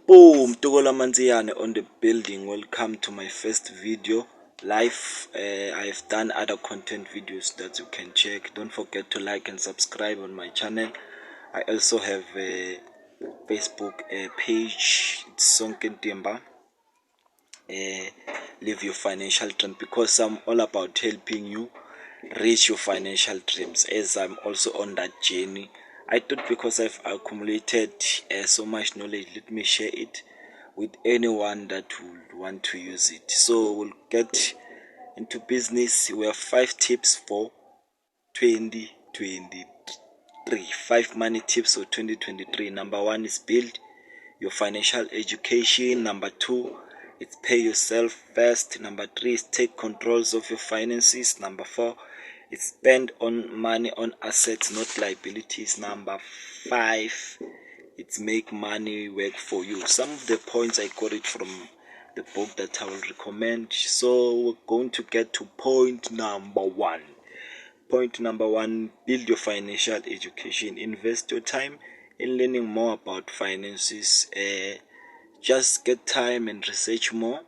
Boom, Togola Manziane on the building. Welcome to my first video live. I've done other content videos that you can check. Don't forget to like and subscribe on my channel. I also have a Facebook page. It's Sonken Timba. Live your financial dream, because I'm all about helping you reach your financial dreams, as I'm also on that journey. I thought, because I've accumulated so much knowledge, let me share it with anyone that would want to use it. So we'll get into business. We have 5 tips for 2023. 5 money tips for 2023. Number 1 is build your financial education. Number 2, it's pay yourself first. Number 3 is take controls of your finances. Number 4, it's spend on money on assets, not liabilities. Number 5, it's make money work for you. Some of the points I got it from the book that I will recommend. So we're going to get to point number 1. Point number 1, build your financial education. Invest your time in learning more about finances. Just get time and research more.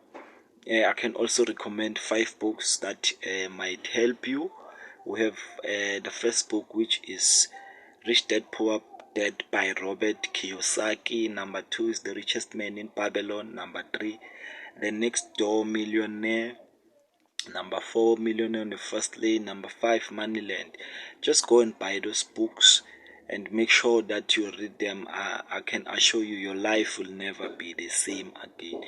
I can also recommend 5 books that might help you. We have the first book, which is Rich Dad Poor Dad by Robert Kiyosaki. Number 2 is The Richest Man in Babylon. Number 3, The Next Door Millionaire. Number 4, Millionaire on the First Lane. Number 5, Moneyland. Just go and buy those books and make sure that you read them. I can assure you, your life will never be the same again,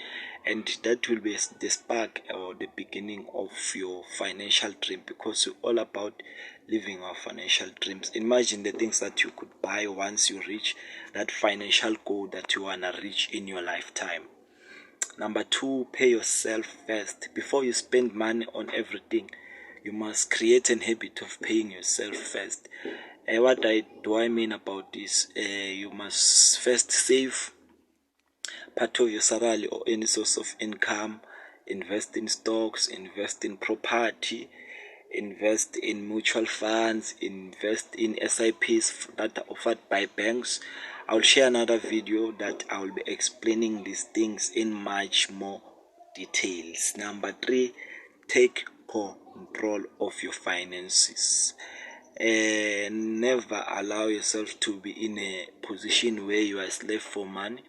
and that will be the spark or the beginning of your financial dream, because you're all about living our financial dreams. Imagine the things that you could buy once you reach that financial goal that you want to reach in your lifetime. Number 2, pay yourself first. Before you spend money on everything, you must create an habit of paying yourself first. What do I mean about this? You must first save part of your salary or any source of income. Invest in stocks, invest in property, invest in mutual funds, invest in SIPs that are offered by banks. I'll share another video that I will be explaining these things in much more details. Number 3, take control of your finances. Never allow yourself to be in a position where you are a slave for money.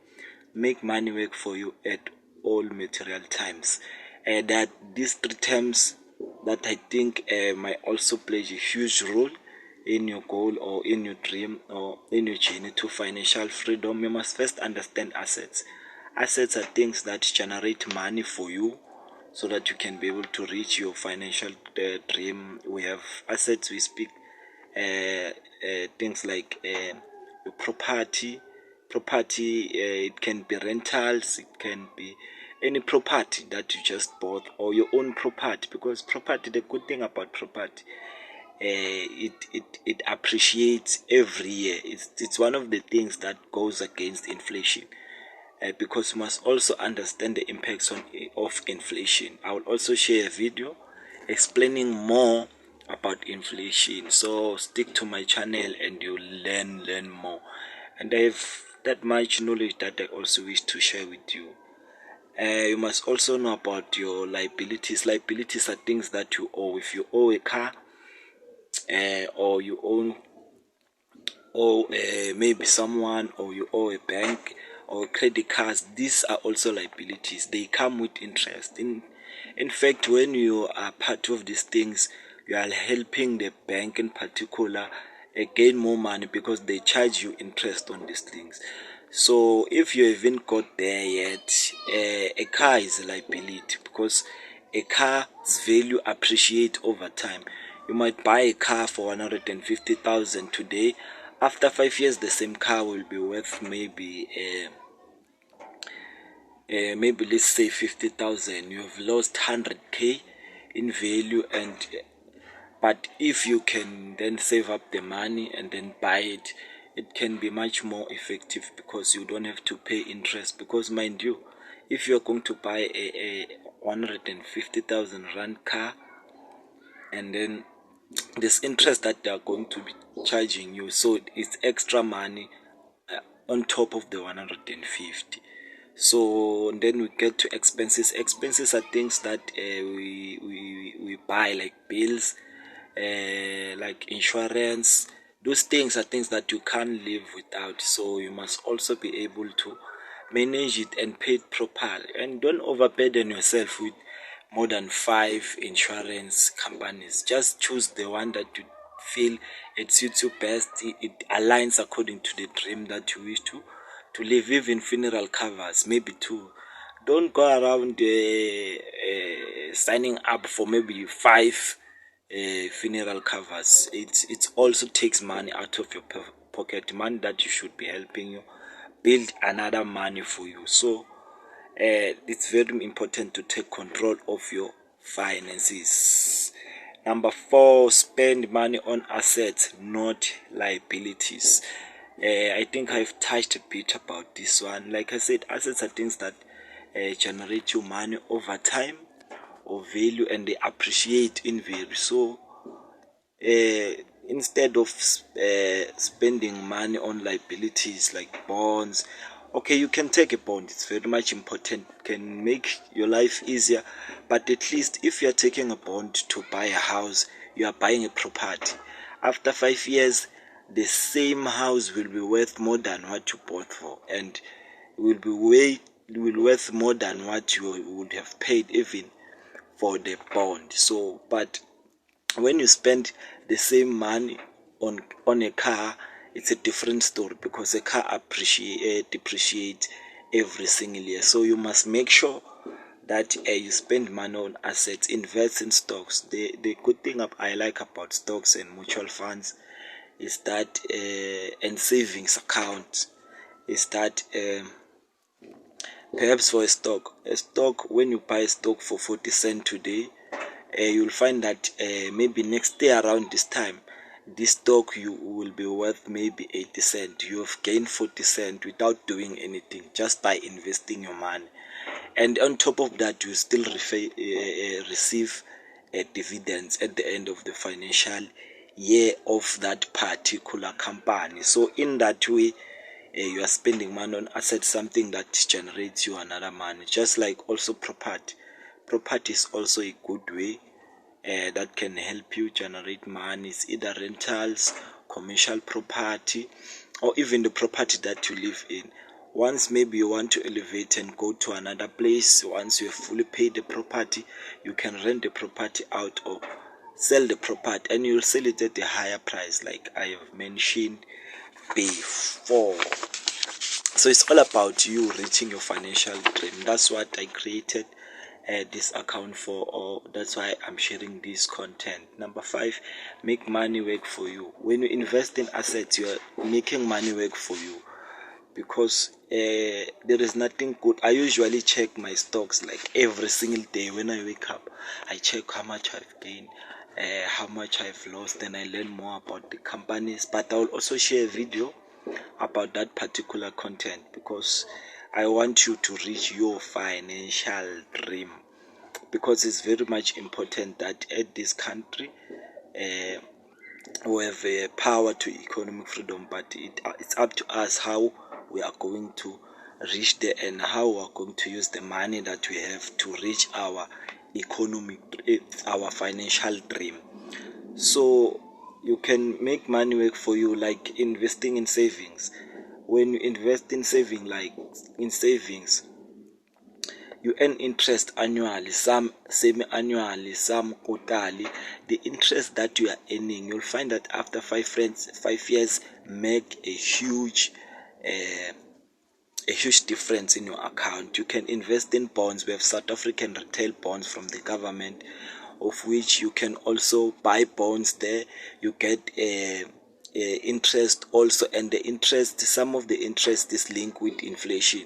Make money work for you at all material times. That these 3 terms that I think might also play a huge role in your goal or in your dream or in your journey to financial freedom. You must first understand assets. Assets are things that generate money for you, so that you can be able to reach your financial dream. We have assets. We speak things like property. It can be rentals, it can be any property that you just bought, or your own property, because property, the good thing about property, it appreciates every year. It's one of the things that goes against inflation, because you must also understand the impacts of inflation. I will also share a video explaining more about inflation, so stick to my channel and you'll learn more. And I have that much knowledge that I also wish to share with you. You must also know about your liabilities. Liabilities are things that you owe. If you owe a car, or you owe maybe someone, or you owe a bank or credit cards, these are also liabilities. They come with interest. In fact, when you are part of these things, you are helping the bank in particular gain more money, because they charge you interest on these things. So if you haven't got there yet, a car is a liability, because a car's value appreciates over time. You might buy a car for 150,000 today. After 5 years, the same car will be worth maybe let's say 50,000. You have lost 100k in value, but if you can then save up the money and then buy it, it can be much more effective, because you don't have to pay interest. Because mind you, if you're going to buy a 150,000 rand car, and then there's interest that they are going to be charging you, so it's extra money on top of the 150. So then we get to expenses. Expenses are things that we buy, like bills, like insurance. Those things are things that you can't live without, so you must also be able to manage it and pay it properly. And don't overburden yourself with more than 5 insurance companies. Just choose the one that you feel it suits you best, it aligns according to the dream that you wish to live. Even funeral covers, maybe 2. Don't go around signing up for maybe 5 funeral covers. It also takes money out of your pocket, money that you should be helping you build another money for you. So it's very important to take control of your finances. Number 4, spend money on assets, not liabilities. I think I've touched a bit about this one. Like I said, assets are things that generate you money over time or value, and they appreciate in value. So instead of spending money on liabilities like bonds, okay, you can take a bond, it's very much important, can make your life easier, but at least if you're taking a bond to buy a house, you are buying a property. After 5 years, the same house will be worth more than what you bought for, and will worth more than what you would have paid even for the bond. So but when you spend the same money on a car, it's a different story, because a car depreciate every single year. So you must make sure that you spend money on assets, invest in stocks. The good thing I like about stocks and mutual funds is that and savings accounts is that perhaps for a stock, when you buy a stock for 40 cents today, you'll find that maybe next day around this time, this stock you will be worth maybe 80 cents. You have gained 40 cents without doing anything, just by investing your money. And on top of that, you still receive dividends at the end of the financial year of that particular company. So in that way, you are spending money on assets, something that generates you another money. Just like also property is also a good way that can help you generate money. It's either rentals, commercial property, or even the property that you live in. Once maybe you want to elevate and go to another place, once you have fully paid the property, you can rent the property out or sell the property, and you'll sell it at a higher price, like I have mentioned before. So it's all about you reaching your financial dream. That's what I created this account for, or that's why I'm sharing this content. Number 5, make money work for you. When you invest in assets, you are making money work for you, because there is nothing good. I usually check my stocks like every single day. When I wake up, I check how much I've gained, how much I've lost, and I learn more about the companies. But I will also share a video about that particular content, because I want you to reach your financial dream, because it's very much important that at this country we have power to economic freedom, but it's up to us how we are going to reach there, and how we are going to use the money that we have to reach our our financial dream. So you can make money work for you, like investing in savings. When you invest in savings, you earn interest annually, some semi-annually, some quarterly. The interest that you are earning, you'll find that after 5 years make a huge difference in your account. You can invest in bonds. We have South African retail bonds from the government, of which you can also buy bonds there. You get interest also, and some of the interest is linked with inflation.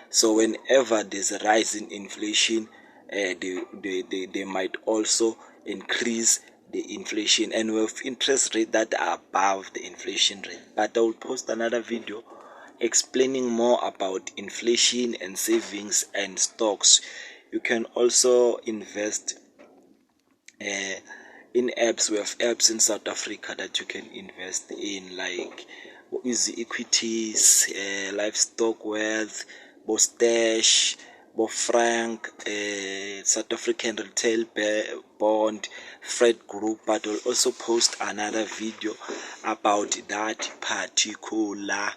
So whenever there's a rise in inflation, they might also increase the inflation, and we have interest rate that are above the inflation rate. But I will post another video explaining more about inflation and savings and stocks. You can also invest in apps. We have apps in South Africa that you can invest in, like Easy Equities, Livestock Wealth, Bo Stash, Bo Frank, South African Retail Bond, Fred Group, but will also post another video about that particular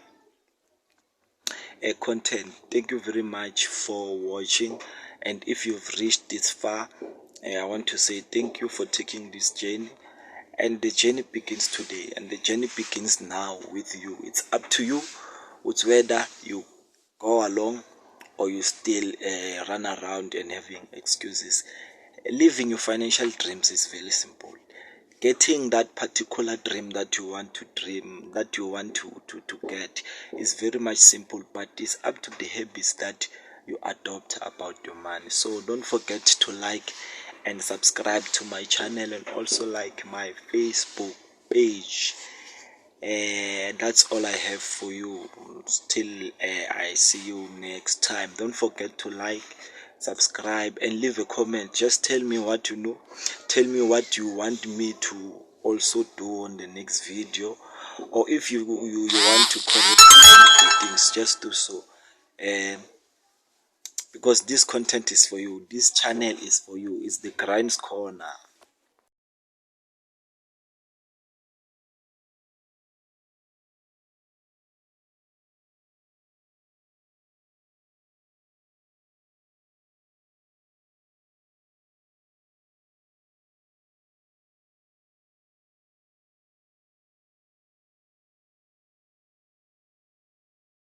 content. Thank you very much for watching, and if you've reached this far, I want to say thank you for taking this journey. And the journey begins today, and the journey begins now with you. It's up to you. It's whether you go along or you still run around and having excuses. Living your financial dreams is very simple. Getting that particular dream that you want to dream, that you want to get, is very much simple, but it's up to the habits that you adopt about your money. So don't forget to like and subscribe to my channel, and also like my Facebook page. That's all I have for you. Still, I see you next time. Don't forget to like, subscribe, and leave a comment. Just tell me what you know. Tell me what you want me to also do on the next video, or if you want to correct any things, just do so. Because this content is for you. This channel is for you. It's the Grinds Corner.